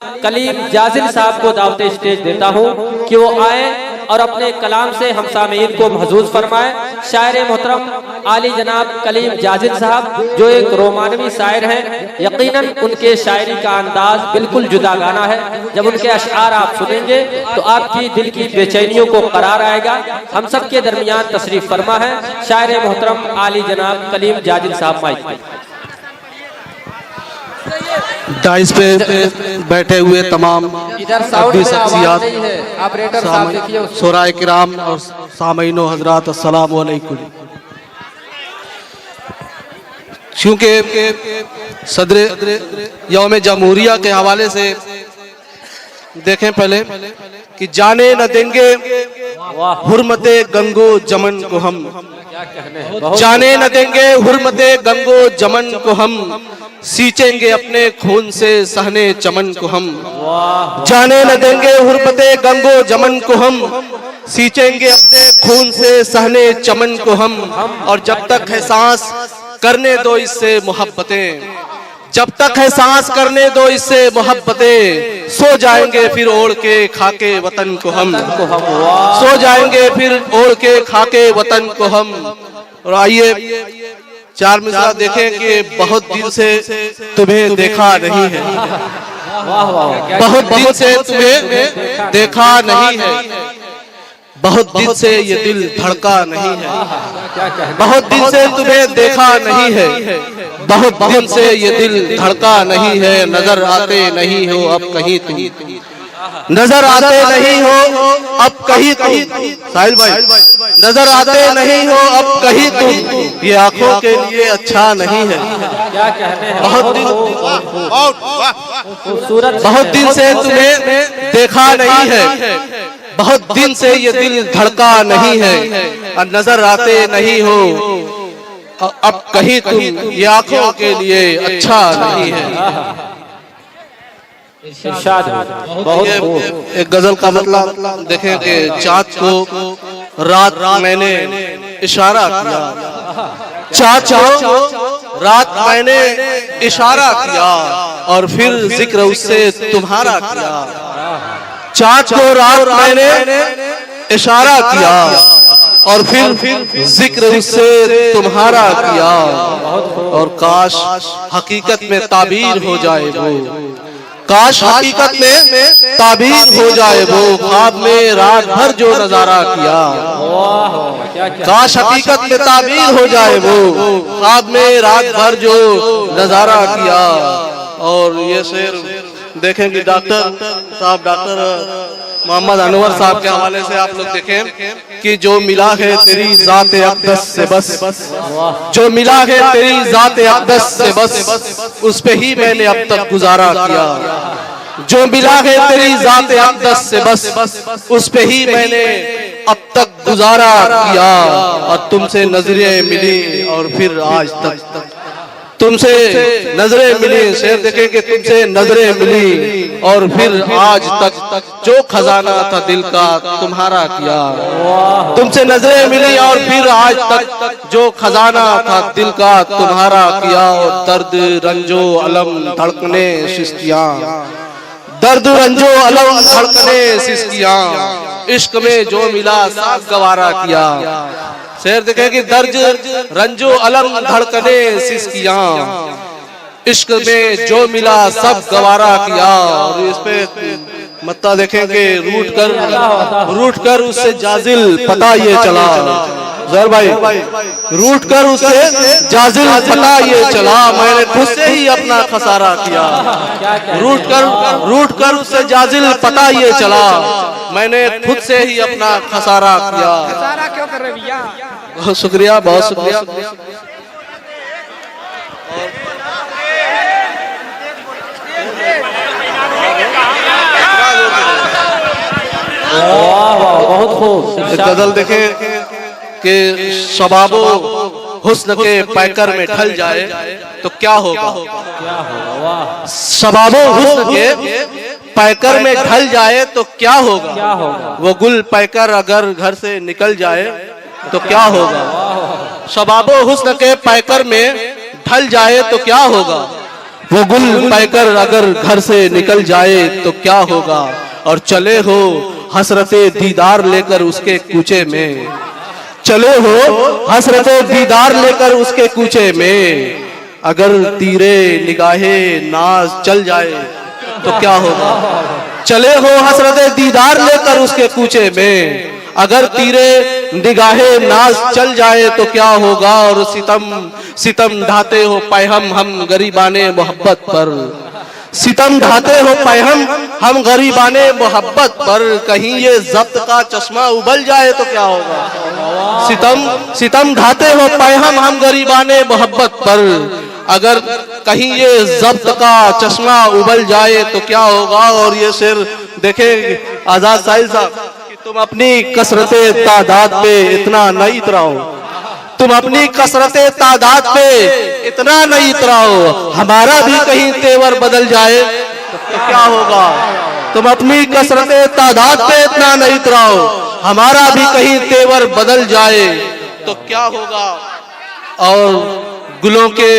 कलीम जाजिल साहब को दावत स्टेज देता हूँ कि वो आए और अपने कलाम से हम सामीन को महजूज फरमाए। शायर मोहतरम आली जनाब कलीम जाजिल साहब जो एक रोमानवी शायर हैं, यकीनन उनके शायरी का अंदाज बिल्कुल जुदागाना है। जब उनके अशआर आप सुनेंगे तो आपकी दिल की बेचैनियों को करार आएगा। हम सब के दरमियान तशरीफ फरमा है शायर मोहतरम आली जनाब कलीम जाजिल साहब। माइक डाइस पे बैठे हुए तमाम शख्सियात, शोराए किराम और सामीनो हजरात, अस्सलाम वालेकुम। चूँकि सदर यौम जमहूरिया के हवाले से देखें पहले कि जाने न देंगे हुर्मते गंगो जमन को हम, जाने न देंगे हुर्मते गंगो जमन को हम, सींचेंगे अपने खून से सहने चमन को हम। जाने न देंगे हुर्मते गंगो जमन को हम, सींचेंगे अपने खून से सहने चमन को हम। और जब तक है सांस करने दो इससे मोहब्बतें, जब तक है सांस करने दो इससे मोहब्बतें, सो जाएंगे फिर ओढ़ के खाके वतन को हम, सो जाएंगे फिर ओढ़ के खाके वतन को हम। और आइए चार मिसरा देखें कि बहुत दिन से तुम्हें देखा नहीं है, बहुत दिन से तुम्हें देखा नहीं है, बहुत दिन से ये दिल धड़का नहीं है, बहुत दिन से तुम्हें देखा नहीं है, बहुत दिन से ये दिल धड़का नहीं है। नजर आते नहीं हो अब कहीं तुम, नजर आते नहीं हो अब कहीं तुम, साहिल भाई नजर आते नहीं हो अब कहीं तुम, ये आंखों के लिए अच्छा नहीं है। बहुत दिन से तुम्हें देखा नहीं है, बहुत दिन से ये दिल धड़का नहीं है, और नजर आते नहीं हो अब कहीं तुम, ये आंखों के लिए अच्छा नहीं है। एक गजल का मतलब देखें कि चाँद को रात मैंने इशारा किया, चाँद को रात मैंने इशारा किया, और फिर जिक्र उससे तुम्हारा किया। चाँद को रात मैंने इशारा किया, और फिर जिक्र उससे तुम्हारा किया। और काश हकीकत में ताबीर हो जाए वो, काश हकीकत में ताबीर हो जाए वो, ख्वाब में रात भर जो नजारा किया। काश हकीकत में ताबीर हो जाए वो, ख्वाब में रात भर जो नजारा किया। और ये शेर देखेंगे डॉक्टर साहब, डॉक्टर मोहम्मद अनवर साहब के हवाले से आप लोग देखें कि जो मिला है तेरी ज़ात-ए अक़दस से बस, जो मिला है तेरी ज़ात-ए अक़दस से बस, उस पे ही मैंने अब तक गुजारा किया। जो मिला है तेरी ज़ात-ए अक़दस से बस, उस पे ही मैंने अब तक गुजारा किया। और तुमसे नजरें मिली और फिर आज तक, तुमसे नजरें मिली, शेर देखें कि तुमसे नजरें मिली और फिर आज तक जो खजाना था दिल का तुम्हारा किया। तुमसे नजरें मिली और फिर आज तक जो खजाना था दिल का तुम्हारा किया। और दर्द रंजो अलम धड़कने सिस्कियां, दर्द रंजो अलम धड़कने सिस्कियां, इश्क में जो मिला सब गवारा किया। शेर देखें कि दर्द रंजो अलम धड़कने सिस्कियां, इश्क में जो मिला सब गवारा किया। और इस पे मत्ता देखेंगे रूठ कर उससे जाजिल पता ये चला, जहर भाई रूठ कर उससे जाजिल पता ये चला, मैंने खुद से ही अपना खसारा किया। रूठ कर उससे जाजिल पता ये चला, मैंने खुद से ही अपना खसारा किया। क्यों कर रहे भैया? बहुत शुक्रिया, बहुत शुक्रिया। बहुत खूब गजल देखे कि शबाबो हुस्न के पैकर में ढल जाए तो क्या होगा, शबाबो हुस्न के पैकर में ढल जाए तो क्या होगा, वो गुल पैकर अगर घर से निकल जाए तो क्या होगा। शबाबो हुस्न के पैकर में ढल जाए तो क्या होगा, वो गुल पाकर अगर घर से निकल जाए तो क्या होगा, और चले हो हसरते दीदार लेकर उसके कूचे में, चले हो हसरते दीदार लेकर उसके कूचे में, अगर तीरे निगाहे नाज चल जाए तो क्या होगा, चले हो हसरते दीदार लेकर उसके कूचे में, अगर तीरे निगाहे नाज चल जाए तो क्या होगा, और सितम ढाते हो पैहम हम गरीबाने मोहब्बत पर, सितम ढाते हो पैहम हम गरीबाने मोहब्बत पर, कहीं ये जब्त का चश्मा उबल जाए तो क्या होगा, सितम ढाते हो पैहम हम गरीबाने मोहब्बत पर, अगर कहीं ये जब्त का चश्मा उबल जाए तो क्या होगा। और ये शेर देखे आजाद साहिल साहब कि तुम अपनी कसरते तादाद पे इतना न इतराओ, तुम अपनी कसरते तादाद पे इतना न इतराओ, हमारा भी कहीं तेवर बदल जाए तो क्या होगा, तुम अपनी कसरते तादाद पे इतना न इतराओ, हमारा भी कहीं तेवर बदल जाए तो क्या होगा। और गुलों के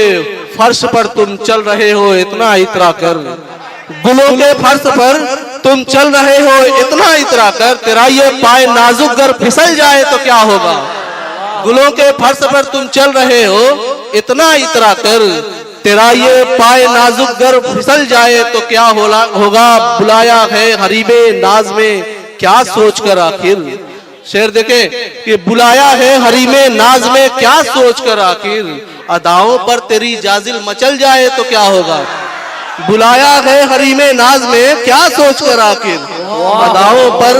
फर्श पर तुम चल रहे हो इतना इतरा कर, गुलों के फर्श पर तुम चल रहे हो इतना इतरा कर, तेरा ये पाए नाजुक गर फिसल जाए तो क्या होगा, गुलों के फर्श पर तुम चल रहे हो इतना इतरा कर, तेरा ये पाए नाजुक गर फिसल जाए तो क्या होगा। बुलाया है हरीबे नाज में क्या सोच कर आखिर, शेर देखे कि बुलाया है हरीमे नाज में क्या सोच कर आखिर, अदाओं पर तेरी जाजिल मचल जाए तो क्या होगा, बुलाया है हरीमे नाज में क्या सोच कर आखिर, अदाओं पर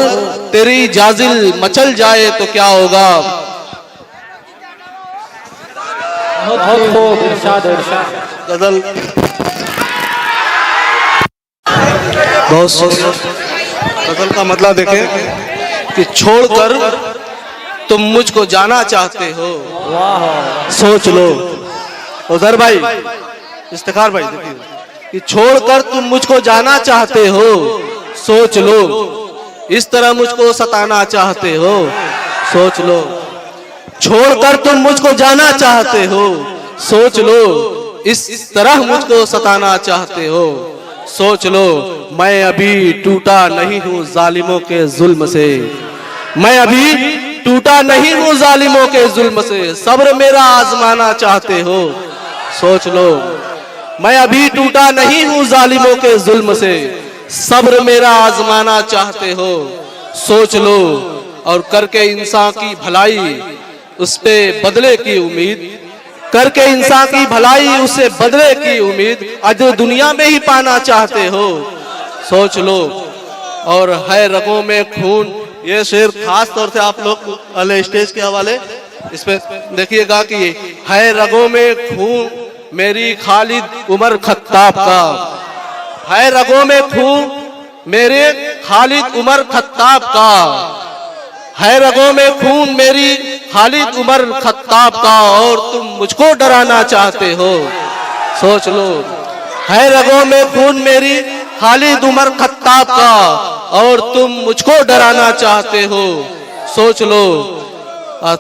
तेरी जाजिल मचल जाए तो क्या होगा। गजल बहुत गजल का मतलब देखें कि छोड़कर तुम मुझको जाना चाहते हो, सोच लो। उधर भाई इफ्तिखार भाई देखिए कि छोड़कर तुम मुझको जाना चाहते हो, सोच लो, इस तरह मुझको सताना चाहते हो, सोच लो, छोड़कर तुम मुझको जाना चाहते हो, सोच लो, इस तरह मुझको सताना चाहते हो, सोच लो। मैं अभी टूटा नहीं हूँ जालिमों के जुल्म से, मैं अभी टूटा नहीं हूँ जालिमों के जुल्म से, सब्र मेरा आजमाना चाहते हो, सोच लो। मैं अभी टूटा नहीं हूँ जालिमों के जुल्म से, सब्र मेरा आजमाना चाहते हो, सोच लो। और करके इंसान की भलाई उस पे बदले की उम्मीद, करके इंसान की भलाई उसे बदले की उम्मीद, आज दुनिया में ही पाना चाहते हो, सोच लो। और है रगों में खून, ये शेर खास तौर से आप लोग अले स्टेज के हवाले इस पे देखिएगा कि है रगों में खून मेरी खालिद उमर खत्ताब का, है रगों में खून मेरे खालिद उमर खत्ताब का, है रगों में खून मेरी खालिद उमर खत्ताब का, और तुम मुझको डराना चाहते हो, सोच लो। है रगों में खून मेरी खालिद उमर खत्ताब का, और तुम मुझको डराना चाहते हो, सोच लो।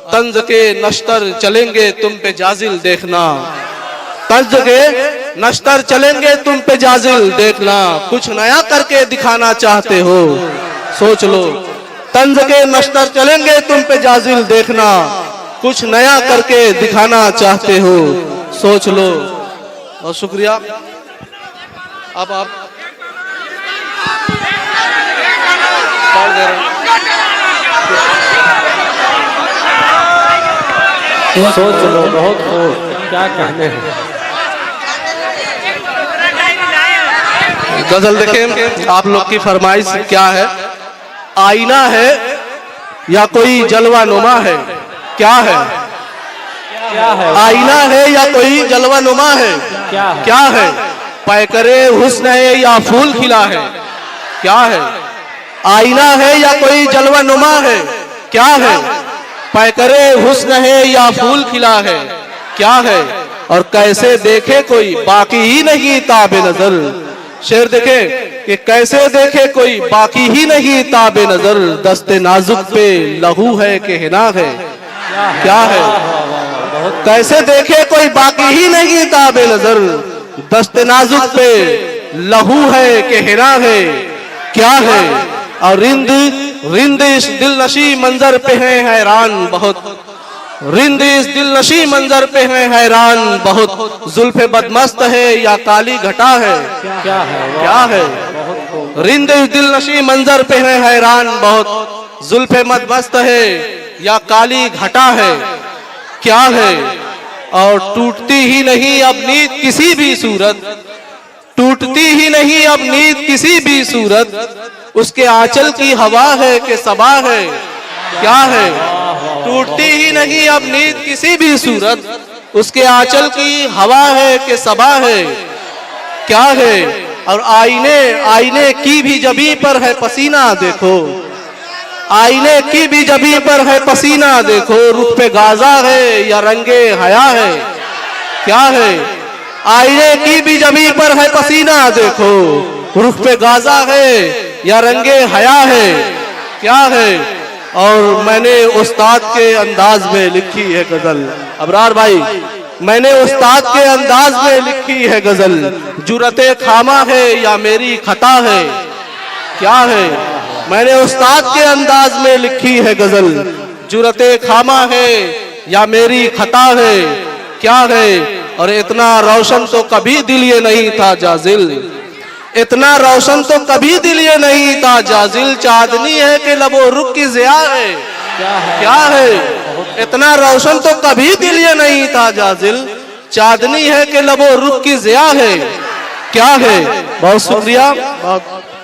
तंज के नश्तर चलेंगे तुम पे जाजिल देखना, तंज के नश्तर चलेंगे तुम पे जाजिल देखना, कुछ नया करके दिखाना चाहते हो, सोच लो। तंज के नश्तर चलेंगे तुम पे जाजिल देखना, कुछ नया करके दिखाना चाहते हो, सोच लो। और शुक्रिया। अब आप सोच लो, बहुत खूब, क्या कहने हैं। गजल देखें आप लोग की फरमाइश क्या है, आईना है या कोई जलवा नुमा है, क्या है, क्या है, आईना है या कोई जलवा नुमा है, क्या है, पैकरे हुस्न है या फूल खिला है, क्या है, आईना है या कोई जलवा नुमा है, क्या है, पैकरे हुस्न है या फूल खिला है, क्या है, और कैसे देखे कोई बाकी ही नहीं ताबे नजर, शेर देखे कि कैसे देखे कोई बाकी ही नहीं ताबे नजर, दस्ते नाजुक पे लहू है कि हिना है, क्या है, कैसे देखे कोई बाकी ही नहीं ताबे नजर, दस्ते नाजुक पे लहू है कि हिना है क्या है। और रिंद रिंद इस दिलनशी मंजर पे है हैरान बहुत, रिंद इस दिलनशी मंजर पे है हैरान बहुत। जुल्फे बदमस्त है या काली घटा है क्या है। रिंद इस दिलनशी मंजर पे है हैरान बहुत, जुल्फे बदमस्त है या काली घटा है क्या है। और टूटती ही नहीं अब नींद किसी भी सूरत, टूटती ही नहीं अब नींद किसी भी सूरत। उसके आंचल की हवा है कि सबा है क्या है। टूटती ही नहीं अब नींद किसी भी सूरत, उसके आंचल की हवा है कि सबा है क्या है। और आईने आईने की भी जबी पर है पसीना देखो, आईने की भी जबी पर है पसीना देखो। रुख पे गाजा है या रंगे हया है क्या है। आईने की भी जबी पर है पसीना देखो, रुख पे गाजा है या रंगे हया है क्या है। और मैंने उस्ताद के अंदाज में लिखी है गजल, अबरार भाई मैंने उस्ताद के अंदाज में लिखी है गजल। जुरते खामा है या मेरी खता है क्या है। मैंने उस्ताद के अंदाज में लिखी है गजल। जुरते खामा है या मेरी खता है क्या है। और इतना रोशन तो कभी दिल ये नहीं था जाजिल, इतना रोशन तो कभी दिल ये नहीं था जाजिल। चांदनी है कि लबो रुख की ज़िया है क्या है। इतना रोशन तो कभी दिल ये नहीं था जाजिल। चांदनी है कि लबो रुख की ज़िया है क्या है। बहुत शुक्रिया। बहुत